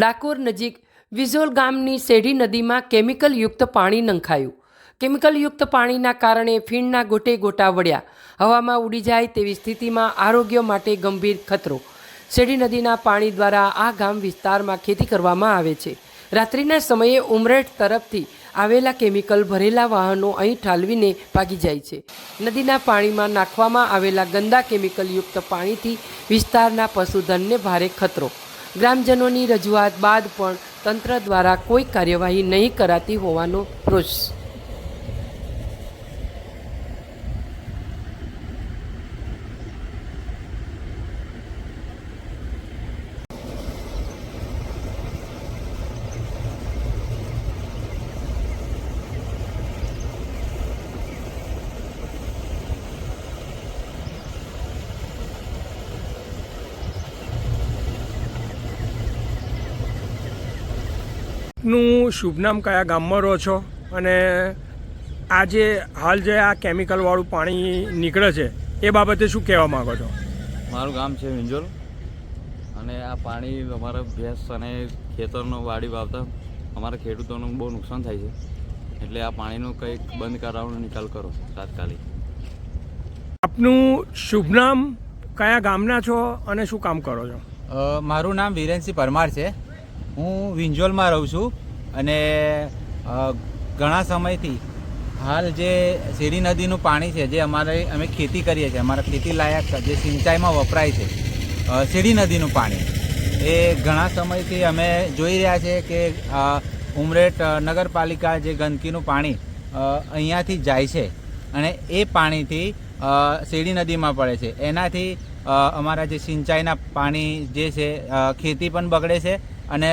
ડાકોર નજીક વિઝોલ ગામની શેઢી નદીમાં કેમિકલયુક્ત પાણી નંખાયું. કેમિકલયુક્ત પાણીના કારણે ફીણના ગોટે ગોટા વળ્યા. હવામાં ઉડી જાય તેવી સ્થિતિમાં આરોગ્ય માટે ગંભીર ખતરો. શેઢી નદીના પાણી દ્વારા આ ગામ વિસ્તારમાં ખેતી કરવામાં આવે છે. રાત્રિના સમયે ઉમરેઠ તરફથી આવેલા કેમિકલ ભરેલા વાહનો અહીં ઠાલવીને ભાગી જાય છે. નદીના પાણીમાં નાખવામાં આવેલા ગંદા કેમિકલયુક્ત પાણીથી વિસ્તારના પશુધનને ભારે ખતરો. ગ્રામજનોની રજૂઆત બાદ પણ તંત્ર દ્વારા કોઈ કાર્યવાહી નહીં કરાતી હોવાનો રોષ. નું શુભ નામ, કયા ગામમાં રહો છો, અને આજે હાલ જે આ કેમિકલવાળું પાણી નીકળે છે એ બાબતે શું કહેવા માગો છો? મારું ગામ છે વિંજોલ અને આ પાણી અમારા ભેંસ અને ખેતરનો વાડી વાવતા અમારા ખેડૂતોનું બહુ નુકસાન થાય છે, એટલે આ પાણીનું કંઈક બંધ કરાવવાનો નિકાલ કરો તાત્કાલિક. આપનું શુભ નામ, કયા ગામના છો અને શું કામ કરો છો? મારું નામ વિરેનસિંહ પરમાર છે. હું વિંજોલમાં રહું છું અને ઘણા સમયથી હાલ જે શેરી નદીનું પાણી છે જે અમે ખેતી કરીએ છીએ, અમારા ખેતી લાયક જે સિંચાઈમાં વપરાય છે શેરી નદીનું પાણી, એ ઘણા સમયથી અમે જોઈ રહ્યા છીએ કે ઉમરેઠ નગરપાલિકા જે ગંદકીનું પાણી અહીંયાથી જાય છે અને એ પાણીથી શેરી નદીમાં પડે છે. એનાથી અમારા જે સિંચાઈના પાણી જે છે ખેતી પણ બગડે છે અને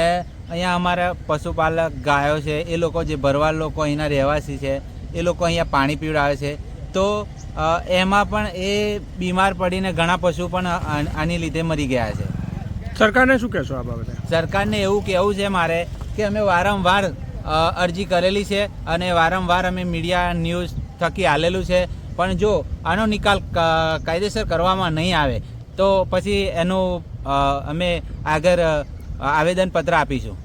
અહીંયા અમારા પશુપાલક ગાયો છે એ લોકો જે ભરવાડ લોકો અહીંના રહેવાસી છે એ લોકો અહીંયા પાણી પીવડાવે છે, તો એમાં પણ એ બીમાર પડીને ઘણા પશુ પણ આની લીધે મરી ગયા છે. સરકારને શું કહેશો આ બાબતે? સરકારને એવું કહેવું છે મારે કે અમે વારંવાર અરજી કરેલી છે અને વારંવાર અમે મીડિયા ન્યૂઝ થકી આલેલું છે, પણ જો આનો નિકાલ કાયદેસર કરવામાં નહીં આવે તો પછી એનું અમે આગળ આવેદનપત્ર આપીશું.